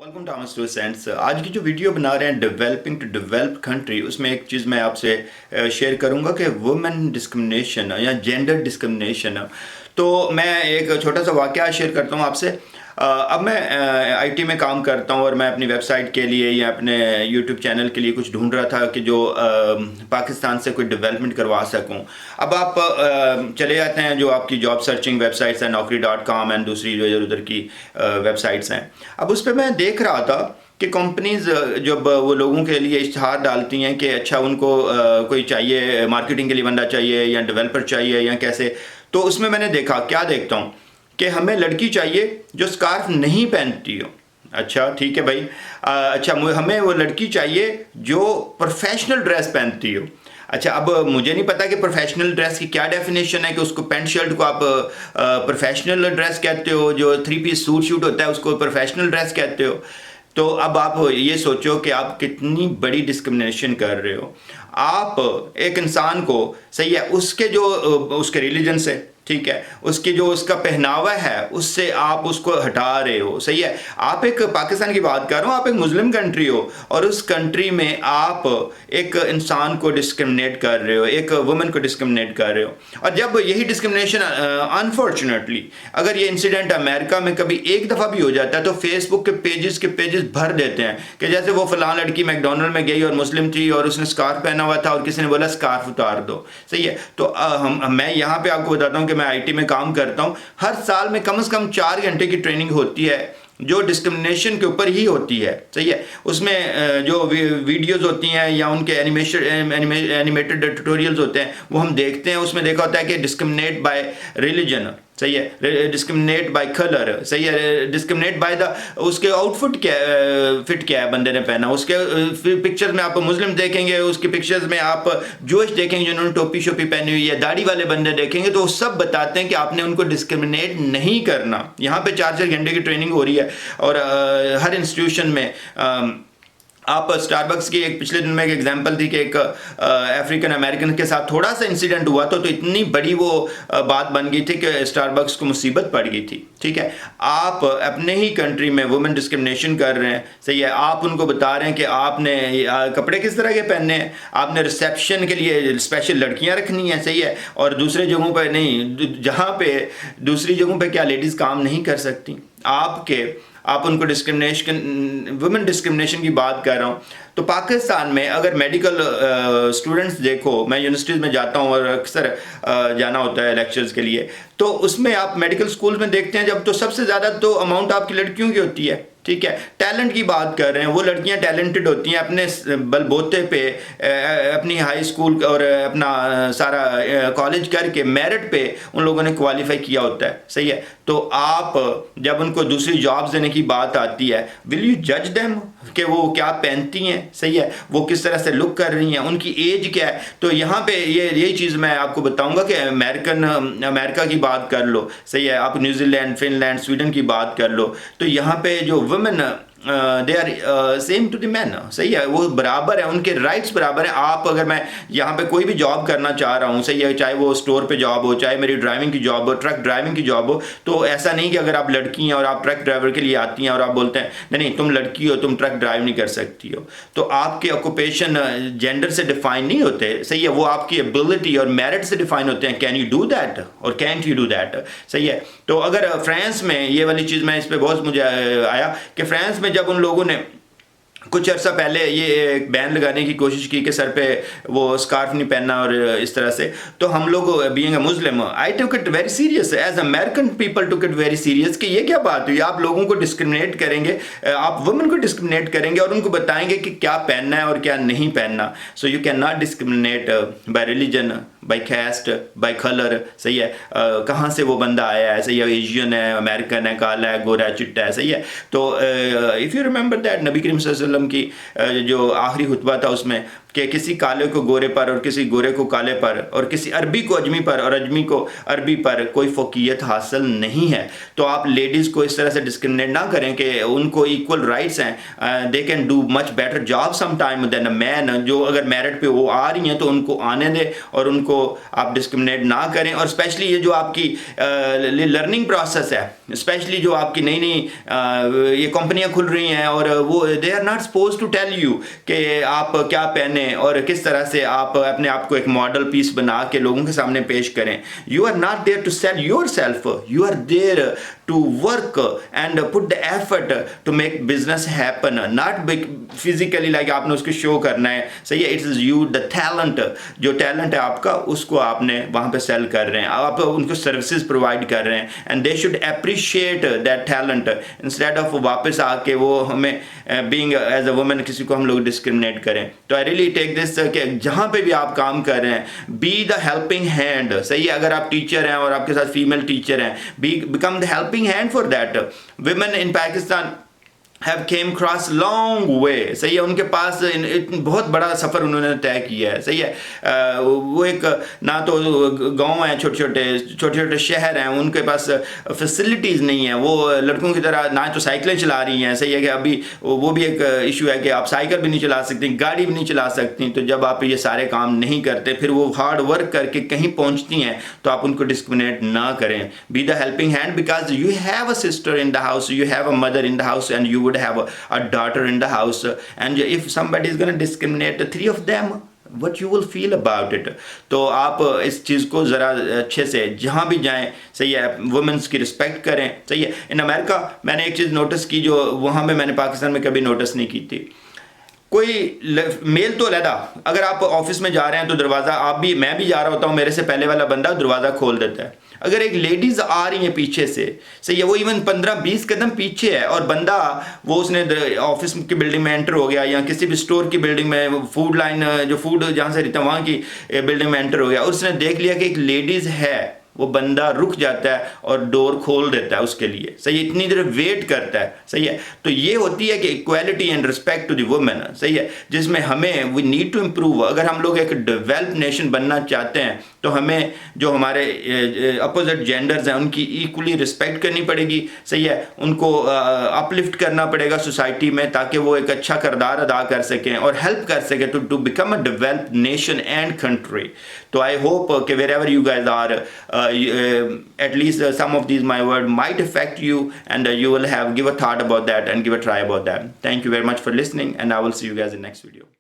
Welcome to students. आज की जो वीडियो बना रहे हैं डेवलपिंग टू डेवलप कंट्री, उसमें एक चीज़ मैं आपसे शेयर करूंगा कि वुमेन डिस्क्रिमिनेशन या जेंडर डिस्क्रिमिनेशन। तो मैं एक छोटा सा वाक़या शेयर करता हूं आपसे। अब मैं आईटी में काम करता हूं और मैं अपनी वेबसाइट के लिए या अपने यूट्यूब चैनल के लिए कुछ ढूंढ रहा था कि जो पाकिस्तान से कोई डेवलपमेंट करवा सकूं। अब आप चले जाते हैं जो आपकी जॉब सर्चिंग वेबसाइट्स हैं, naukri.com एंड दूसरी जो इधर उधर की वेबसाइट्स हैं। अब उस पर मैं देख रहा था कि कंपनीज जब वो लोगों के लिए इश्तहार डालती हैं कि अच्छा उनको कोई चाहिए, मार्केटिंग के लिए बंदा चाहिए या डेवलपर चाहिए या कैसे, तो उसमें मैंने देखा, क्या देखता हूँ कि हमें लड़की चाहिए जो स्कार्फ नहीं पहनती हो। अच्छा ठीक है भाई। अच्छा हमें वो लड़की चाहिए जो प्रोफेशनल ड्रेस पहनती हो। अच्छा अब मुझे नहीं पता कि प्रोफेशनल ड्रेस की क्या डेफिनेशन है, कि उसको पैंट शर्ट को आप प्रोफेशनल ड्रेस कहते हो, जो 3 पीस सूट शूट होता है उसको प्रोफेशनल ड्रेस कहते हो। तो अब आप ये सोचो कि आप कितनी बड़ी डिस्क्रिमिनेशन कर रहे हो। आप एक इंसान को, सही है, उसके जो उसके रिलीजन से, ठीक है, उसकी जो उसका पहनावा है उससे आप उसको हटा रहे हो। सही है, आप एक पाकिस्तान की बात कर रहा हूँ, आप एक मुस्लिम कंट्री हो और उस कंट्री में आप एक इंसान को डिस्क्रिमिनेट कर रहे हो, एक वुमेन को डिस्क्रिमिनेट कर रहे हो। और जब यही डिस्क्रिमिनेशन अनफॉर्चुनेटली अगर ये इंसिडेंट अमेरिका में कभी एक दफ़ा भी हो जाता है तो फेसबुक के पेजेस भर देते हैं कि जैसे वो फलां लड़की मैकडोनल्ड में गई और मुस्लिम थी और उसने स्कार्फ पहना हुआ था और किसी ने बोला स्कार्फ उतार दो। सही है, तो मैं यहाँ पे आपको बताता हूँ कि मैं आईटी में काम करता हूँ। हर साल में कम से कम 4 घंटे की ट्रेनिंग होती है जो डिस्क्रिमिनेशन के ऊपर ही होती है। सही है, उसमें जो वीडियोस होती हैं या उनके एनिमेटेड ट्यूटोरियल्स होते हैं वो हम देखते हैं। उसमें देखा होता है कि डिस्क्रिमिनेट बाय रिलीजन, सही है, डिस्क्रिमिनेट बाय कलर, सही है, डिस्क्रिमिनेट बाय द उसके आउटफिट क्या, फिट क्या है बंदे ने पहना। उसके पिक्चर्स में आप मुस्लिम देखेंगे, उसके पिक्चर्स में आप जोश देखेंगे जिन्होंने टोपी शोपी पहनी हुई है, दाढ़ी वाले बंदे देखेंगे, तो वो सब बताते हैं कि आपने उनको डिस्क्रिमिनेट नहीं करना। यहाँ पे 4 घंटे की ट्रेनिंग हो रही है और हर इंस्टीट्यूशन में आप स्टारबक्स की एक पिछले दिन में एक एग्जांपल थी कि एक अफ्रीकन अमेरिकन के साथ थोड़ा सा इंसिडेंट हुआ तो इतनी बड़ी वो बात बन गई थी कि स्टारबक्स को मुसीबत पड़ गई थी। ठीक है, आप अपने ही कंट्री में वुमेन डिस्क्रिमिनेशन कर रहे हैं। सही है, आप उनको बता रहे हैं कि आपने कपड़े किस तरह के पहनने हैं, आपने रिसेप्शन के लिए स्पेशल लड़कियां रखनी है। सही है, और दूसरे जगहों पर नहीं, जहाँ पे दूसरी जगहों पर क्या लेडीज़ काम नहीं कर सकती, आप उनको डिस्क्रिमिनेशन, वुमेन डिस्क्रिमिनेशन की बात कर रहा हूँ। तो पाकिस्तान में अगर मेडिकल स्टूडेंट्स देखो, मैं यूनिवर्सिटीज़ में जाता हूँ और अक्सर जाना होता है लेक्चर्स के लिए, तो उसमें आप मेडिकल स्कूल में देखते हैं जब, तो सबसे ज़्यादा तो अमाउंट आपकी लड़कियों की होती है। ठीक है, टैलेंट की बात कर रहे हैं, वो लड़कियां टैलेंटेड होती हैं, अपने बलबूते पे अपनी हाई स्कूल और अपना सारा कॉलेज करके मेरिट पे उन लोगों ने क्वालिफाई किया होता है। सही है, तो आप जब उनको दूसरी जॉब्स देने की बात आती है, विल यू जज देम कि वो क्या पहनती हैं, सही है, वो किस तरह से लुक कर रही हैं, उनकी एज क्या है। तो यहाँ पे यही चीज़ मैं आपको बताऊंगा कि अमेरिका की बात कर लो, सही है, आप न्यूजीलैंड, फिनलैंड, स्वीडन की बात कर लो, तो यहाँ पे जो women they are same to the man. सही है, वो बराबर है, उनके राइट्स बराबर हैं। आप अगर मैं यहाँ पे कोई भी जॉब करना चाह रहा हूँ, सही है, चाहे वो स्टोर पे जॉब हो, चाहे मेरी ड्राइविंग की जॉब हो, ट्रक ड्राइविंग की जॉब हो, तो ऐसा नहीं कि अगर आप लड़की हैं और आप ट्रक ड्राइवर के लिए आती हैं और आप बोलते हैं नहीं तुम लड़की हो, तुम ट्रक ड्राइव नहीं कर सकती हो, तो आपके ऑक्यूपेशन जेंडर से डिफाइन नहीं होते। सही है, वो आपकी एबिलिटी और मेरिट से डिफाइन होते हैं। कैन यू डू दैट और कैंट यू डू दैट। सही है, तो अगर फ्रांस में ये वाली चीज़, मैं इस पर बहुत मुझे आया कि फ्रांस में जब उन लोगों ने कुछ अर्सा पहले ये एक बैन लगाने की कोशिश की कि सर पे वो स्कार्फ नहीं पहनना और इस तरह से, तो हम लोग being a Muslim, I took it very serious, as American people took it very serious कि ये क्या बात हुई, आप लोगों को डिस्क्रिमिनेट करेंगे, आप वुमेन को डिस्क्रिमिनेट करेंगे और उनको बताएंगे कि क्या पहनना है और क्या नहीं पहनना। So you can not discriminate by religion, by caste, by colour. सही है, कहाँ से वो बंदा आया है, सही है, एशियन है, अमेरिकन है, काला है, गोरा है, चिट्टा है। सही है, तो इफ़ यू रिमेंबर दैट नबी करीम सल्लल्लाहु अलैहि वसल्लम की जो आखिरी खुतबा था उसमें कि किसी काले को गोरे पर और किसी गोरे को काले पर और किसी अरबी को अजमी पर और अजमी को अरबी पर कोई फ़ौक़ियत हासिल नहीं है। तो आप लेडीज़ को इस तरह से डिस्क्रिमिनेट ना करें कि उनको इक्वल राइट्स हैं, they can do much better job some time than a man. जो अगर मेरिट पे वो आ रही हैं तो उनको आने दें और उनको उनको आप डिस्क्रिमिनेट ना करें। और स्पेशली ये जो आपकी लर्निंग प्रोसेस है, स्पेशली जो आपकी नई नई ये कंपनियां खुल रही हैं, और वो they are not suppose to tell you कि आप क्या पहने और किस तरह से आप अपने आप को एक मॉडल पीस बना के लोगों के सामने पेश करें। You are not there to sell your self, you are there to work and put the effort to make business happen, not physically like आपने उसको शो करना है, सही है। It is you the talent, जो टैलेंट है आपका उसको आपने वहाँ पे सेल कर रहे हैं, आप उनको सर्विसेज प्रोवाइड कर रहे हैं, and they should appreciate that talent instead of वापस आके वो हमें बीइंग एज अ वुमन किसी को हम लोग डिस्क्रिमिनेट करें। तो आई रियली टेक दिस कि जहाँ पे भी आप काम कर रहे हैं बी द हेल्पिंग हैंड, सही है। अगर आप टीचर हैं और आपके साथ फीमेल टीचर हैं, become the helping hand for that. Women in Pakistan have came across long way, सही है। उनके पास बहुत बड़ा सफ़र उन्होंने तय किया है, सही है। वो एक ना तो गांव हैं, छोटे छोटे शहर हैं, उनके पास फैसिलिटीज़ नहीं है। वो लड़कों की तरह ना तो साइकिलें चला रही हैं, सही है कि अभी वो भी एक इशू है कि आप साइकिल भी नहीं चला सकती, गाड़ी भी नहीं चला सकती। तो जब आप ये सारे काम नहीं करते, फिर वो हार्ड वर्क करके कहीं पहुंचती हैं, तो आप उनको डिस्क्रिमिनेट ना करें। Be the helping hand, because you have a sister in the house, you have a mother in the house, and you would have a daughter in the house, and if somebody is going to discriminate the three of them, what you will feel about it? तो आप इस चीज़ को ज़रा अच्छे से जहाँ भी जाएं, सही है, वुमेंस की रिस्पेक्ट करें, सही है। इन अमेरिका मैंने एक चीज़ नोटिस की जो वहाँ पे मैंने पाकिस्तान में कभी नोटिस नहीं की थी। कोई मेल तो अलहदा, अगर आप ऑफिस में जा रहे हैं तो दरवाज़ा, आप भी, मैं भी जा रहा होता हूँ, मेरे से पहले वाला बंदा दरवाज़ा खोल देता है। अगर एक लेडीज़ आ रही है पीछे से, सही है, वो इवन 15-20 कदम पीछे है, और बंदा वो उसने ऑफिस की बिल्डिंग में एंटर हो गया, या किसी भी स्टोर की बिल्डिंग में, फूड लाइन जो फूड जहाँ से रहता है वहाँ की बिल्डिंग में एंटर हो गया, और उसने देख लिया कि एक लेडीज़ है, वो बंदा रुक जाता है और डोर खोल देता है उसके लिए, सही है, इतनी देर वेट करता है, सही है। तो ये होती है कि equality and respect to the women, सही है, जिसमें हमें वी नीड टू इम्प्रूव। अगर हम लोग एक डेवलप्ड नेशन बनना चाहते हैं तो हमें जो हमारे अपोजिट जेंडर्स हैं उनकी इक्वली रिस्पेक्ट करनी पड़ेगी, सही है, उनको अपलिफ्ट करना पड़ेगा सोसाइटी में, ताकि वो एक अच्छा किरदार अदा कर सकें और हेल्प कर सकें to become a developed nation and country. तो आई होप कि wherever you guys are, at least some of these my word might affect you, and you will have give a thought about that and give a try about that. Thank you very much for listening, and I will see you guys in next video.